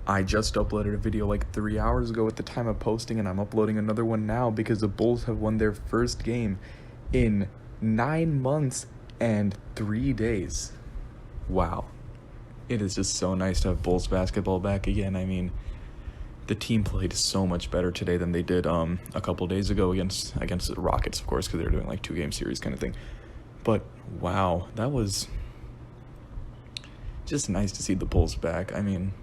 I just uploaded a video like 3 hours ago at the time of posting, and I'm uploading another one now because the Bulls have won their first game in 9 months and 3 days. Wow. It is just so nice to have Bulls basketball back again. I mean, the team played so much better today than they did a couple days ago against the Rockets, of course, because they were doing like 2 game series kind of thing. But wow, that was just nice to see the Bulls back. I mean,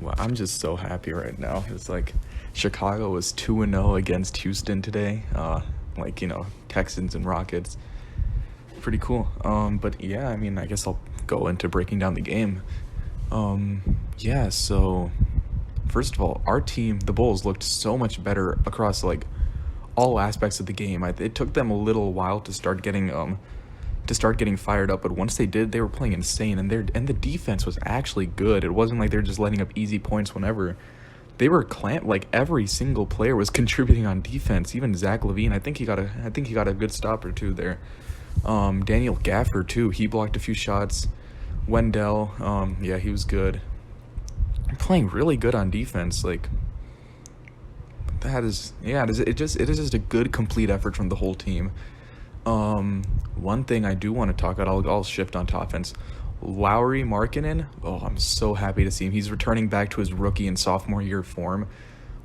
well, I'm just so happy right now. It's like Chicago was 2-0 against Houston today. Texans and Rockets. Pretty cool. But yeah, I mean, I guess I'll go into breaking down the game. Yeah, so first of all, our team, the Bulls, looked so much better across like all aspects of the game. It took them a little while to start getting fired up, but once they did, they were playing insane, and the defense was actually good. It wasn't like they're just letting up easy points whenever. They were like every single player was contributing on defense. Even Zach LaVine, I think he got a good stop or two there. Daniel Gafford too, he blocked a few shots. Wendell, yeah, he was good. Playing really good on defense. Like, that is, yeah, it is just a good complete effort from the whole team. One thing I do want to talk about, I'll shift on to offense. Lauri Markkanen, oh, I'm so happy to see him. He's returning back to his rookie and sophomore year form,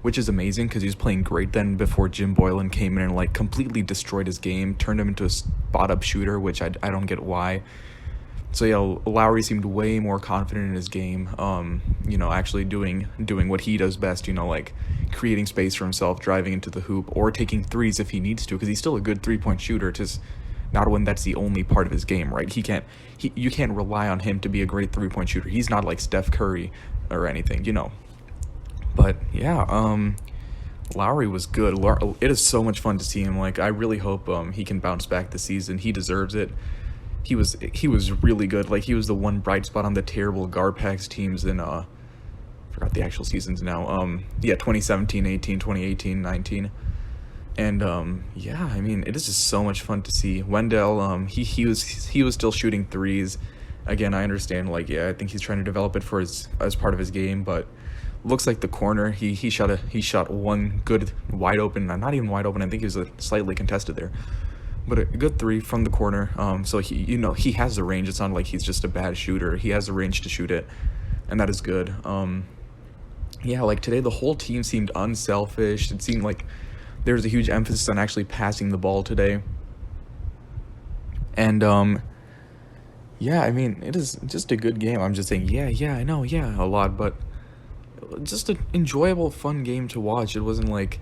which is amazing because he was playing great then before Jim Boylan came in and like completely destroyed his game, turned him into a spot-up shooter, which I don't get why. So yeah, Lauri seemed way more confident in his game, actually doing what he does best, like creating space for himself, driving into the hoop, or taking threes if he needs to, because he's still a good three-point shooter, just not when that's the only part of his game, right? You can't rely on him to be a great three-point shooter. He's not like Steph Curry or anything, But yeah, Lauri was good. It is so much fun to see him. Like, I really hope he can bounce back this season. He deserves it. He was really good. Like, he was the one bright spot on the terrible Garpax teams in forgot the actual seasons now. 2017-18, 2018-19. And yeah, I mean, it is just so much fun to see. Wendell, he was still shooting threes. Again, I understand, like, yeah, I think he's trying to develop it as part of his game, but looks like the corner, he shot one good wide open, not even wide open, I think he was slightly contested there. But a good three from the corner. So he has the range. It's not like he's just a bad shooter. He has the range to shoot it, and that is good. Yeah, like today the whole team seemed unselfish. It seemed like there was a huge emphasis on actually passing the ball today. And yeah, I mean, it is just a good game. I'm just saying, yeah, I know, yeah, a lot, but just an enjoyable, fun game to watch. It wasn't like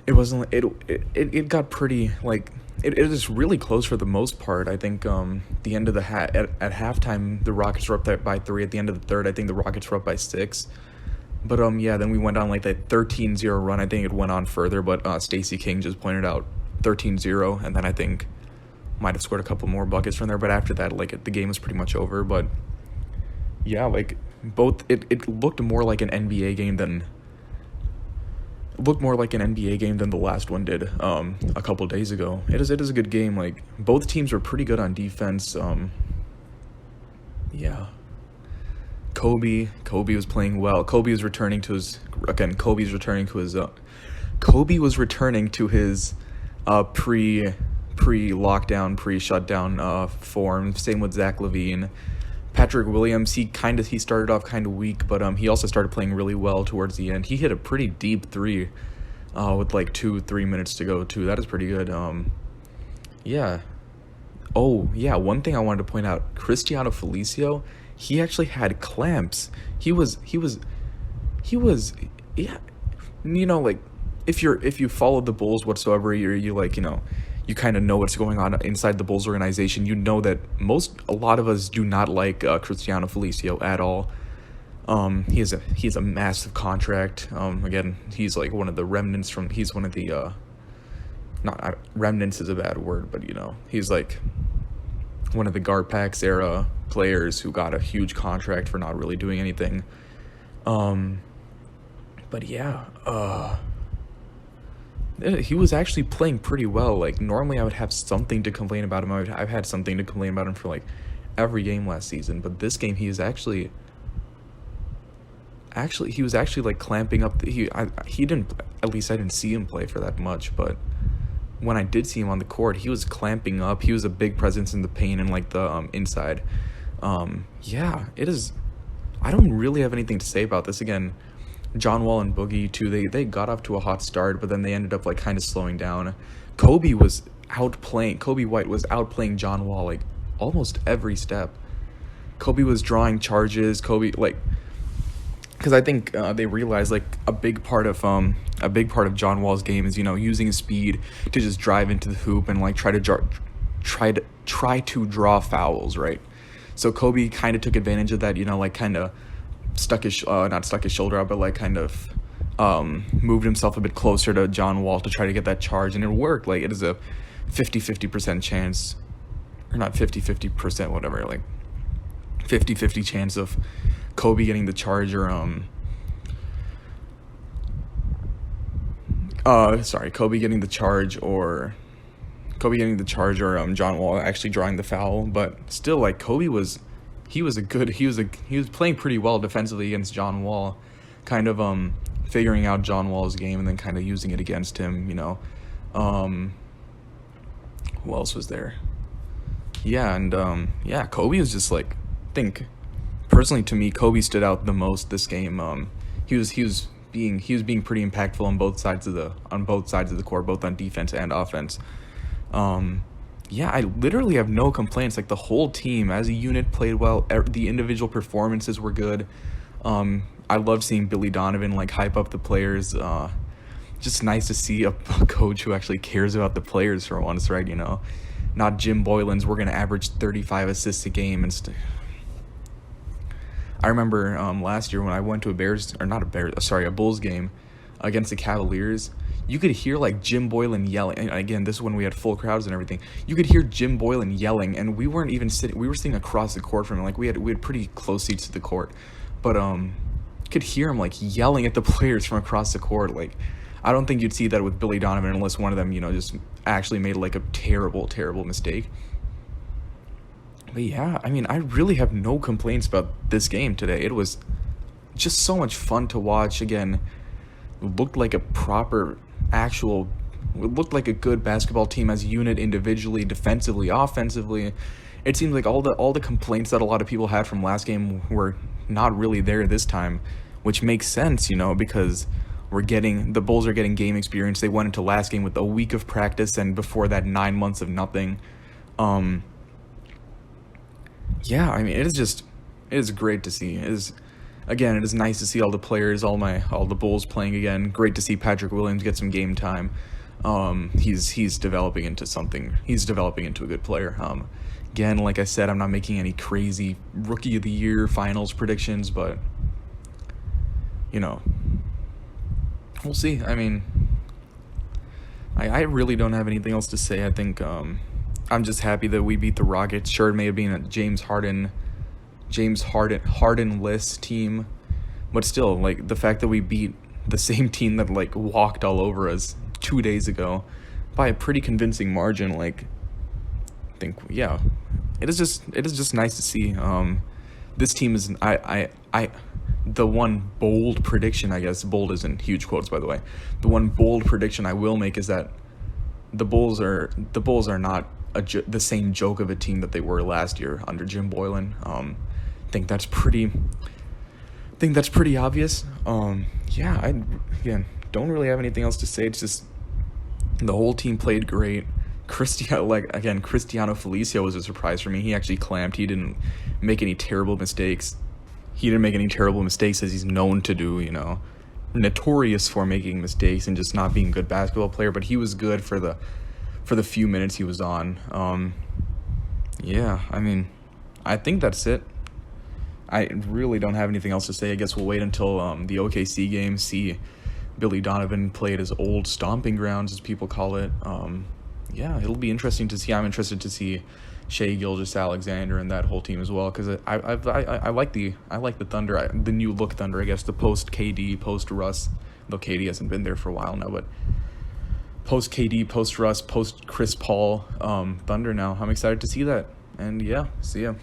it got pretty, like, it is really close for the most part. I think the end of the at halftime the Rockets were up by 3. At the end of the third, I think the Rockets were up by 6. But yeah, then we went on like that 13-0 run. I think it went on further, but Stacey King just pointed out 13-0, and then I think might have scored a couple more buckets from there. But after that, like, the game was pretty much over. But yeah, like, it looked more like an NBA game than the last one did a couple days ago. It is a good game. Like, both teams were pretty good on defense. Yeah. Kobe was playing well. Kobe was returning to his pre-lockdown, pre-shutdown form. Same with Zach LaVine. Patrick Williams, he started off kind of weak, but he also started playing really well towards the end. He hit a pretty deep three with like 2-3 minutes to go too. That is pretty good. Yeah. Oh yeah, one thing I wanted to point out: Cristiano Felicio, he actually had clamps. He was yeah. Like, if you follow the Bulls whatsoever, you like, you kind of know what's going on inside the Bulls organization. You know that a lot of us do not like Cristiano Felicio at all. He has a massive contract. Again, he's like one of the remnants he's one of the not remnants is a bad word, but he's like one of the Garpax era players who got a huge contract for not really doing anything. But yeah, he was actually playing pretty well. Like, normally I would have something to complain about him. I've had something to complain about him for like every game last season, but this game he is actually Actually, he was actually like clamping up. He didn't. At least I didn't see him play for that much. But when I did see him on the court, he was clamping up. He was a big presence in the paint and like the inside. Yeah, it is. I don't really have anything to say about this. Again, John Wall and Boogie too. They got off to a hot start, but then they ended up like kind of slowing down. Kobe was outplaying. Kobe White was outplaying John Wall like almost every step. Kobe was drawing charges. Kobe like because I think they realized like a big part of John Wall's game is using his speed to just drive into the hoop and like try to draw fouls, right? So Kobe kind of took advantage of that, like kind of stuck his not stuck his shoulder out, but like kind of moved himself a bit closer to John Wall to try to get that charge, and it worked. Like it is a 50% chance, or not 50% whatever, like 50 chance of Kobe getting the charge or Kobe getting the charge or John Wall actually drawing the foul. But still, like Kobe was playing pretty well defensively against John Wall, kind of figuring out John Wall's game and then kind of using it against him, who else was there? Yeah, and Kobe was just like, I think personally to me, Kobe stood out the most this game. He was being pretty impactful on both sides of the court, both on defense and offense. I literally have no complaints. Like the whole team as a unit played well. The individual performances were good. I love seeing Billy Donovan like hype up the players. Just nice to see a coach who actually cares about the players for once, right? Not Jim Boylan's we're gonna average 35 assists a game and I remember last year when I went to a Bulls game against the Cavaliers. You could hear like Jim Boylan yelling, and again, this is when we had full crowds and everything. You could hear Jim Boylan yelling, and we weren't even sitting. We were sitting across the court from him. Like we had pretty close seats to the court, but could hear him like yelling at the players from across the court. Like I don't think you'd see that with Billy Donovan unless one of them, just actually made like a terrible mistake. But yeah, I mean, I really have no complaints about this game today. It was just so much fun to watch. Again, it looked like a good basketball team as a unit, individually, defensively, offensively. It seems like all the complaints that a lot of people had from last game were not really there this time, which makes sense, because the Bulls are getting game experience. They went into last game with a week of practice, and before that 9 months of nothing. Yeah, I mean, it is great to see. It is nice to see all the players, all the Bulls playing again. Great to see Patrick Williams get some game time. He's developing into something. He's developing into a good player. Again, like I said, I'm not making any crazy Rookie of the Year finals predictions, but we'll see. I mean, I really don't have anything else to say. I think I'm just happy that we beat the Rockets. Sure, it may have been a James Harden-less team, but still, like the fact that we beat the same team that like walked all over us 2 days ago by a pretty convincing margin, like I think it is just nice to see. This team is the one bold prediction, I guess, bold isn't huge quotes by the way. The one bold prediction I will make is that the Bulls are not the same joke of a team that they were last year under Jim Boylan. I think that's pretty obvious. I don't really have anything else to say. It's just the whole team played great. Cristiano Felicio was a surprise for me. He actually clamped. He didn't make any terrible mistakes. As he's known to do, notorious for making mistakes and just not being a good basketball player, but he was good for the few minutes he was on. I mean, I think that's it. I really don't have anything else to say. I guess we'll wait until the OKC game, see Billy Donovan play at his old stomping grounds, as people call it. It'll be interesting to see. I'm interested to see Shai Gilgeous-Alexander and that whole team as well, because I like the Thunder, the new look Thunder, I guess, the post KD, post Russ, though KD hasn't been there for a while now, but post KD, post Russ, post Chris Paul Thunder now. I'm excited to see that, and yeah, see ya.